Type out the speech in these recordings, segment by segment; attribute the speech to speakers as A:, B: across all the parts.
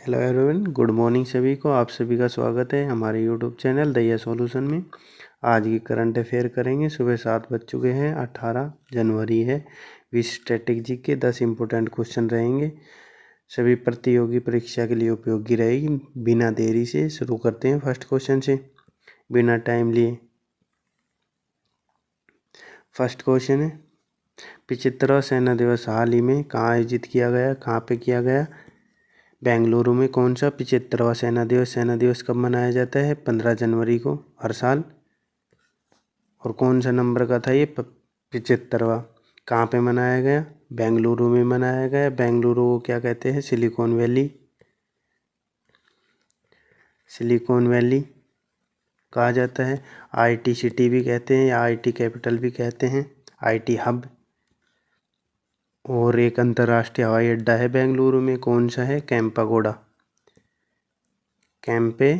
A: Hello everyone, good morning सभी को। आप सभी का स्वागत है हमारे यूट्यूब चैनल दैया सॉल्यूशन में। आज की करंट अफेयर करेंगे। सुबह 7 बज चुके हैं, 18 जनवरी है। विश्व स्ट्रेटेजी के 10 इम्पोर्टेंट क्वेश्चन रहेंगे। सभी प्रतियोगी परीक्षा के लिए उपयोगी रहेगी। बिना देरी से शुरू करते हैं फर्स्ट क्वेश्चन से, बिना टाइम लिए। फर्स्ट क्वेश्चन है, 75वां सेना दिवस हाल ही में कहाँ आयोजित किया गया, कहाँ पे किया गया? बेंगलुरु में। कौन सा 75वां सेना दिवस कब मनाया जाता है? 15 जनवरी को हर साल। और कौन सा नंबर का था ये 75वां? कहाँ पे मनाया गया? बेंगलुरु में मनाया गया। बेंगलुरु को क्या कहते हैं? Silicon valley. सिलिकॉन वैली कहा जाता है। आईटी सिटी भी कहते हैं या आईटी कैपिटल भी कहते हैं, आईटी हब। और एक अंतर्राष्ट्रीय हवाई अड्डा है बेंगलुरु में। कौन सा है? कैंपागोड़ा। कैंपेगोड़ा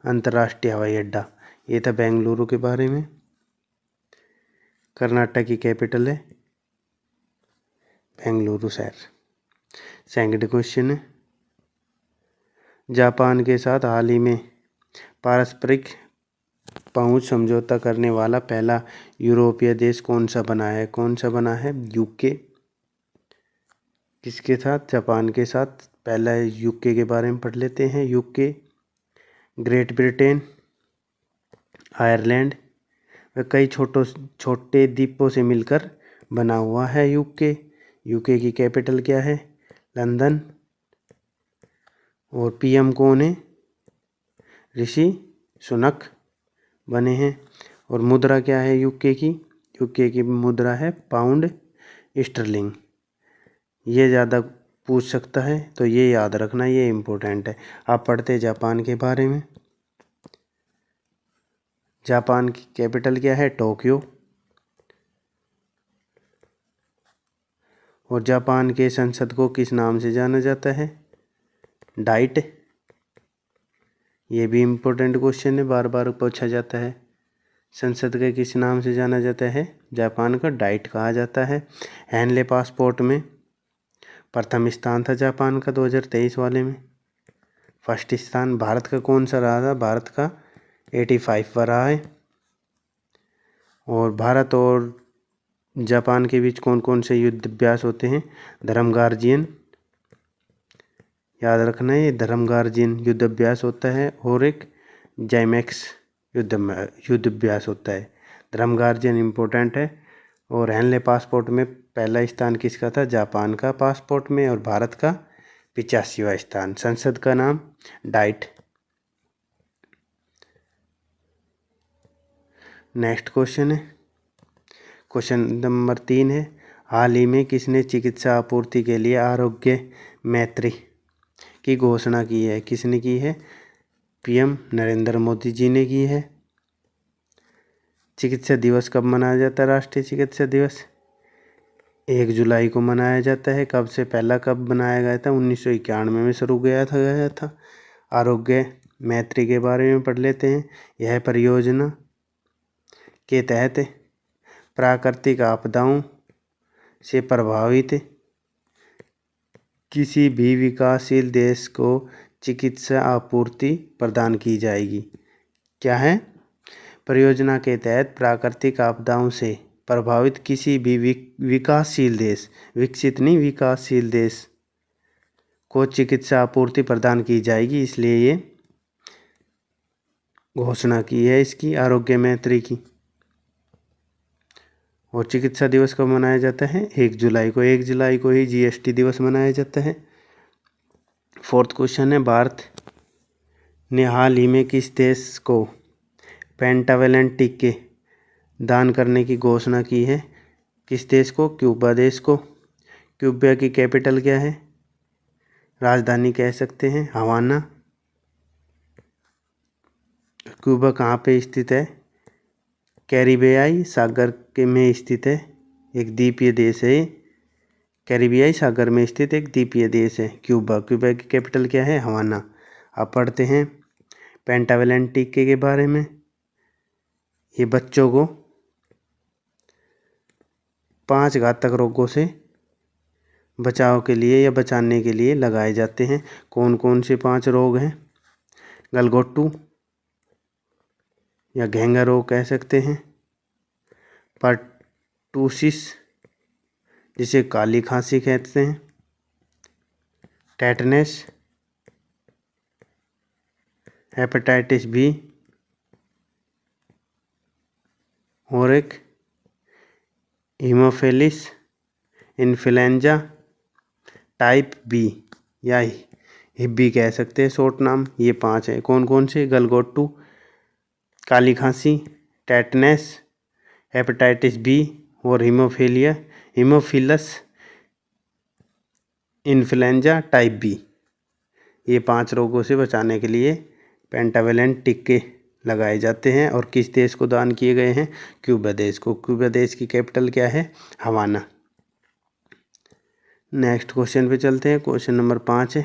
A: अंतर्राष्ट्रीय हवाई अड्डा। ये था बेंगलुरु के बारे में। कर्नाटक की कैपिटल है बेंगलुरु शहर। सेकंड क्वेश्चन है, जापान के साथ हाल ही में पारस्परिक पहुंच समझौता करने वाला पहला यूरोपीय देश कौन सा बना है? कौन सा बना है? यूके। किसके साथ? जापान के साथ। पहला यूके के बारे में पढ़ लेते हैं। यूके, ग्रेट ब्रिटेन, आयरलैंड व कई छोटे द्वीपों से मिलकर बना हुआ है यूके। यूके की कैपिटल क्या है? लंदन। और पीएम कौन है? ऋषि सुनक बने हैं। और मुद्रा क्या है यूके की? यूके की मुद्रा है पाउंड स्टर्लिंग। ये ज़्यादा पूछ सकता है तो ये याद रखना, ये इम्पोर्टेंट है। आप पढ़ते जापान के बारे में। जापान की कैपिटल क्या है? टोक्यो। और जापान के संसद को किस नाम से जाना जाता है? डाइट। ये भी इम्पोर्टेंट क्वेश्चन है, बार बार पूछा जाता है। संसद के किस नाम से जाना जाता है? जापान का डाइट कहा जाता है। हैनले पासपोर्ट में प्रथम स्थान था जापान का 2023 वाले में। फर्स्ट स्थान भारत का कौन सा रहा था? भारत का 85वां रहा है। और भारत और जापान के बीच कौन कौन से युद्ध अभ्यास होते हैं? धर्मगार्जियन, याद रखना है, ये धर्मगार्जियन युद्ध अभ्यास होता है। और एक जैमेक्स युद्ध अभ्यास होता है। धर्मगार्जियन इम्पोर्टेंट है। और हैनले पासपोर्ट में पहला स्थान किसका था? जापान का पासपोर्ट में। और भारत का 85वां स्थान। संसद का नाम डाइट। नेक्स्ट क्वेश्चन है, क्वेश्चन नंबर 3 है, हाल ही में किसने चिकित्सा आपूर्ति के लिए आरोग्य मैत्री की घोषणा की है? किसने की है? पीएम नरेंद्र मोदी जी ने की है। चिकित्सा दिवस कब मनाया जाता है? राष्ट्रीय चिकित्सा दिवस 1 जुलाई को मनाया जाता है। कब से पहला कब बनाया गया था? 1991 में शुरू गया था। आरोग्य मैत्री के बारे में पढ़ लेते हैं। यह परियोजना के तहत प्राकृतिक आपदाओं से प्रभावित किसी भी विकासशील देश को चिकित्सा आपूर्ति प्रदान की जाएगी। क्या है? परियोजना के तहत प्राकृतिक आपदाओं से प्रभावित किसी भी विकासशील देश, विकसित नहीं, विकासशील देश को चिकित्सा आपूर्ति प्रदान की जाएगी। इसलिए ये घोषणा की है इसकी, आरोग्य मैत्री की। और चिकित्सा दिवस कब मनाया जाता है? 1 जुलाई को। 1 जुलाई को ही जीएसटी दिवस मनाया जाता है। फोर्थ क्वेश्चन है, भारत ने हाल ही में किस देश को पेंटावेलेंट टीके दान करने की घोषणा की है? किस देश को? क्यूबा देश को। क्यूबा की कैपिटल क्या है? राजधानी कह सकते हैं हवाना। क्यूबा कहाँ पे स्थित है? कैरिबियाई सागर के में स्थित है, एक द्वीपीय देश है। कैरिबियाई सागर में स्थित एक द्वीपीय देश है क्यूबा। क्यूबा की कैपिटल क्या है? हवाना। अब पढ़ते हैं पेंटावेलेंट टीके के बारे में। ये बच्चों को 5 घातक रोगों से बचाव के लिए या बचाने के लिए लगाए जाते हैं। कौन कौन से 5 रोग हैं? गलघोटू या घेंगा रोग कह सकते हैं, पर्टूसिस जिसे काली खांसी कहते हैं, टेटनस, हेपेटाइटिस बी और एक हीमोफिलस इन्फ्लुएंजा टाइप बी या हिब्बी कह सकते हैं शॉर्ट नाम। ये 5 है। कौन कौन से? गलघोटू, काली खांसी, टेटनस, हेपेटाइटिस बी और हीमोफिलस इन्फ्लुएंजा टाइप बी। ये 5 रोगों से बचाने के लिए पेंटावेलेंट टीके लगाए जाते हैं। और किस देश को दान किए गए हैं? क्यूबा देश को। क्यूबा देश की कैपिटल क्या है? हवाना। नेक्स्ट क्वेश्चन पे चलते हैं। क्वेश्चन नंबर 5 है,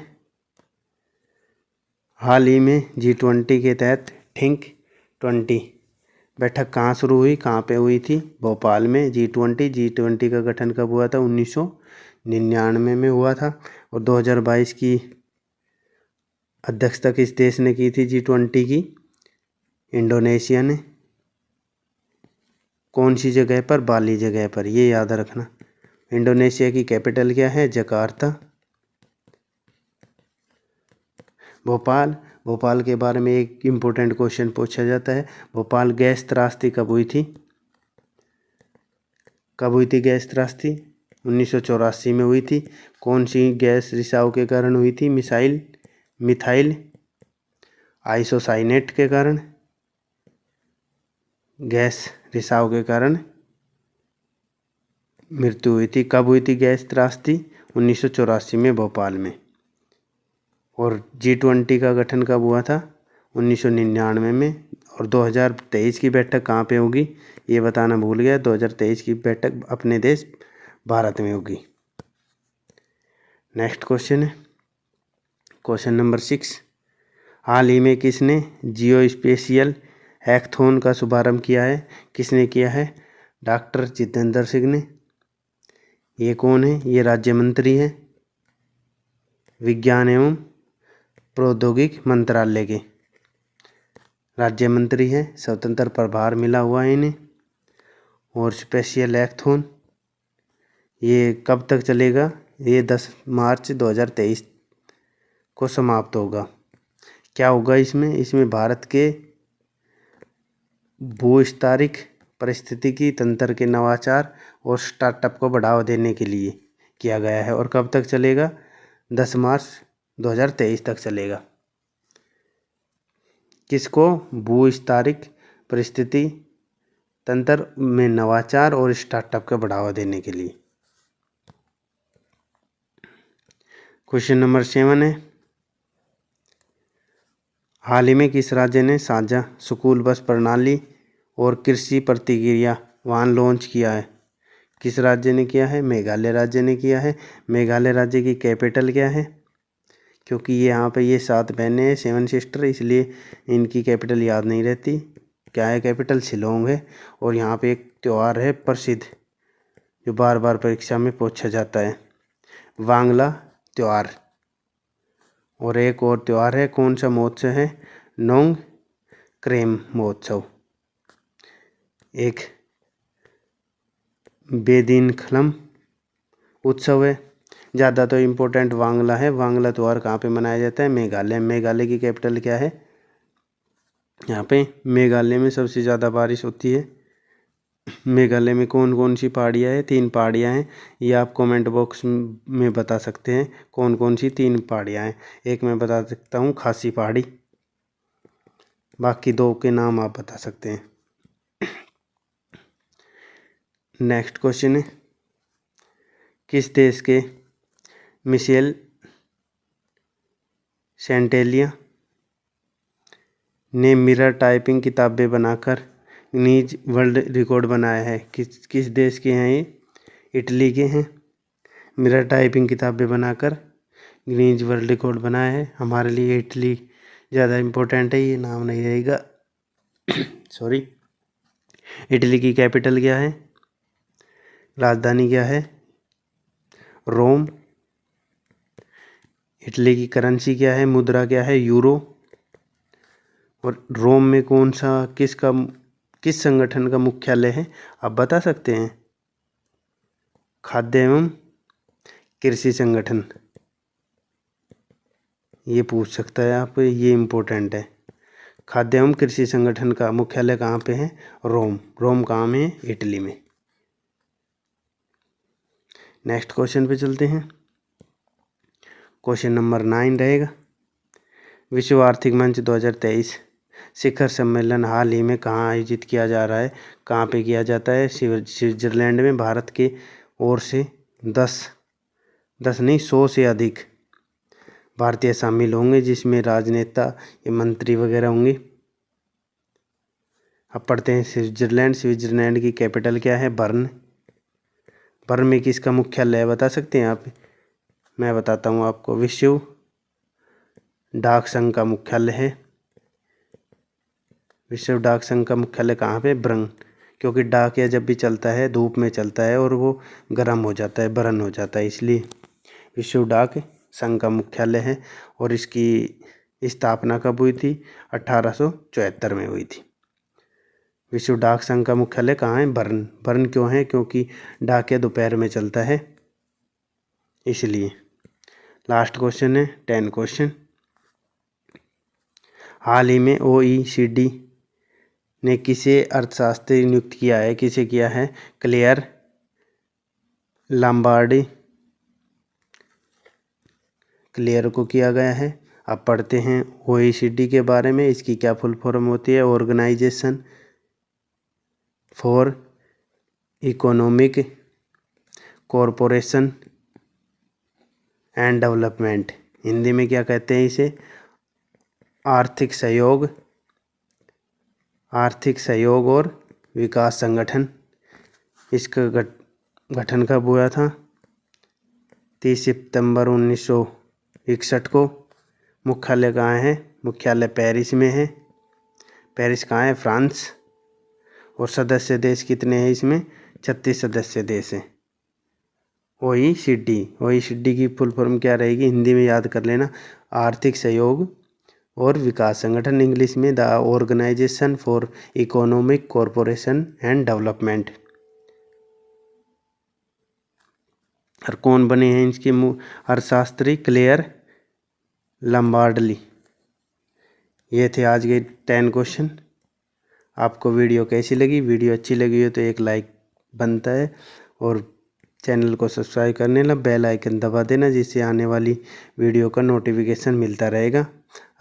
A: हाल ही में G20 के तहत थिंक 20 बैठक कहाँ शुरू हुई, कहाँ पे हुई थी? भोपाल में। G20 का गठन कब हुआ था? 1999 में हुआ था। और 2022 की अध्यक्षता किस देश ने की थी G20 की? इंडोनेशिया ने। कौन सी जगह पर? बाली जगह पर, ये याद रखना। इंडोनेशिया की कैपिटल क्या है? जकार्ता। भोपाल के बारे में एक इम्पोर्टेंट क्वेश्चन पूछा जाता है। भोपाल गैस त्रासदी कब हुई थी? गैस त्रासदी 1984 में हुई थी। कौन सी गैस रिसाव के कारण हुई थी? मिथाइल आइसोसाइनेट के कारण गैस रिसाव के कारण मृत्यु हुई थी। कब हुई थी गैस त्रासदी? 1984 में भोपाल में। और G20 का गठन कब हुआ था? 1999 में। और 2023 की बैठक कहाँ पे होगी? ये बताना भूल गया। 2023 की बैठक अपने देश भारत में होगी। नेक्स्ट क्वेश्चन है क्वेश्चन नंबर 6, हाल ही में किसने जियो स्पेशियल हैकथॉन का शुभारंभ किया है? किसने किया है? डॉक्टर जितेंद्र सिंह ने। ये कौन है? ये राज्य मंत्री है विज्ञान एवं प्रौद्योगिकी मंत्रालय के राज्य मंत्री हैं। स्वतंत्र प्रभार मिला हुआ है इन्हें। और स्पेशल हैकथॉन ये कब तक चलेगा? ये 10 मार्च 2023 को समाप्त होगा। क्या होगा इसमें? इसमें भारत के भूस्तारिक पारिस्थितिकी तंत्र के नवाचार और स्टार्टअप को बढ़ावा देने के लिए किया गया है। और कब तक चलेगा? 10 मार्च 2023 तक चलेगा। किसको? भूस्तारिक परिस्थिति तंत्र में नवाचार और स्टार्टअप का बढ़ावा देने के लिए। क्वेश्चन नंबर 7 है, हाल ही में किस राज्य ने साझा स्कूल बस प्रणाली और कृषि प्रतिक्रिया वाहन लॉन्च किया है? किस राज्य ने किया है? मेघालय राज्य ने किया है। मेघालय राज्य की कैपिटल क्या है? क्योंकि यहाँ पे ये 7 बहनें हैं, 7 सिस्टर, इसलिए इनकी कैपिटल याद नहीं रहती। क्या है कैपिटल? शिलोंग है। और यहाँ पे एक त्यौहार है प्रसिद्ध जो बार बार परीक्षा में पूछा जाता है, वांगला त्यौहार। और एक और त्यौहार है, कौन सा महोत्सव है? नोंग क्रेम महोत्सव। एक बेदिनखलम उत्सव है। ज़्यादा तो इम्पोर्टेंट वांगला है। वांगला त्यौहार कहाँ पे मनाया जाता है? मेघालय। मेघालय की कैपिटल क्या है? यहाँ पे मेघालय में सबसे ज़्यादा बारिश होती है। मेघालय में कौन कौन सी पहाड़ियाँ हैं? 3 पहाड़ियाँ हैं। ये आप कमेंट बॉक्स में बता सकते हैं कौन कौन सी 3 पहाड़ियाँ हैं। एक मैं बता सकता हूँ, खासी पहाड़ी। बाकी 2 के नाम आप बता सकते हैं। नेक्स्ट क्वेश्चन है, किस देश के मिशेल सेंटेलिया ने मिरर टाइपिंग किताबें बनाकर गिनीज वर्ल्ड रिकॉर्ड बनाया है? किस देश के हैं ये? इटली के हैं। मिरर टाइपिंग किताबें बनाकर गिनीज वर्ल्ड रिकॉर्ड बनाया है। हमारे लिए इटली ज़्यादा इम्पोर्टेंट है, ये नाम नहीं रहेगा। सॉरी। इटली की कैपिटल क्या है? राजधानी क्या है? रोम। इटली की करेंसी क्या है, मुद्रा क्या है, यूरो। और रोम में किस संगठन का मुख्यालय है, आप बता सकते हैं? खाद्य एवं कृषि संगठन, ये पूछ सकता है आप, ये इम्पोर्टेंट है। खाद्य एवं कृषि संगठन का मुख्यालय कहाँ पे है, रोम। रोम कहाँ में है, इटली में। नेक्स्ट क्वेश्चन पे चलते हैं। क्वेश्चन नंबर 9 रहेगा, विश्व आर्थिक मंच 2023 शिखर सम्मेलन हाल ही में कहाँ आयोजित किया जा रहा है, कहाँ पे किया जाता है, स्विट्जरलैंड में। भारत के ओर से 100 से अधिक भारतीय शामिल होंगे, जिसमें राजनेता या मंत्री वगैरह होंगे। अब पढ़ते हैं स्विट्जरलैंड। स्विट्जरलैंड की कैपिटल क्या है, बर्न। बर्न में किसका मुख्यालय है, बता सकते हैं आप? मैं बताता हूँ आपको, विश्व डाक संघ का मुख्यालय है। विश्व डाक संघ का मुख्यालय कहाँ पे, बर्न। क्योंकि डाकिया जब भी चलता है धूप में चलता है और वो गर्म हो जाता है, बर्न हो जाता है, इसलिए विश्व डाक संघ का मुख्यालय है। और इसकी स्थापना कब हुई थी, 1874 में हुई थी। विश्व डाक संघ का मुख्यालय कहाँ है, बर्न। बर्न क्यों है, क्योंकि डाकिया दोपहर में चलता है, इसलिए। लास्ट क्वेश्चन है 10 क्वेश्चन। हाल ही में OECD ने किसे अर्थशास्त्री नियुक्त किया है, किसे किया है, क्लेयर लम्बार्डी। क्लेयर को किया गया है। अब पढ़ते हैं OECD के बारे में। इसकी क्या फुल फॉर्म होती है, organisation for economic corporation and development. Hindi में क्या कहते हैं इसे, आर्थिक सहयोग और विकास संगठन। इसका गठन कब हुआ था, 30 सितंबर 1961 को। मुख्यालय कहाँ है, मुख्यालय पेरिस में है। पेरिस कहाँ है, फ्रांस। और सदस्य देश कितने हैं इसमें, 36 सदस्य देश हैं। OECD की फुल फॉर्म क्या रहेगी, हिंदी में याद कर लेना, आर्थिक सहयोग और विकास संगठन, इंग्लिश में the organisation for economic corporation and development. और कौन बने हैं इसके अर्थशास्त्री, क्लेयर लम्बार्डली। ये थे आज के 10 क्वेश्चन। आपको वीडियो कैसी लगी, वीडियो अच्छी लगी हो तो एक लाइक बनता है, और चैनल को सब्सक्राइब करने ला बेल आइकन दबा देना, जिससे आने वाली वीडियो का नोटिफिकेशन मिलता रहेगा।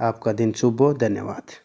A: आपका दिन शुभ हो, धन्यवाद।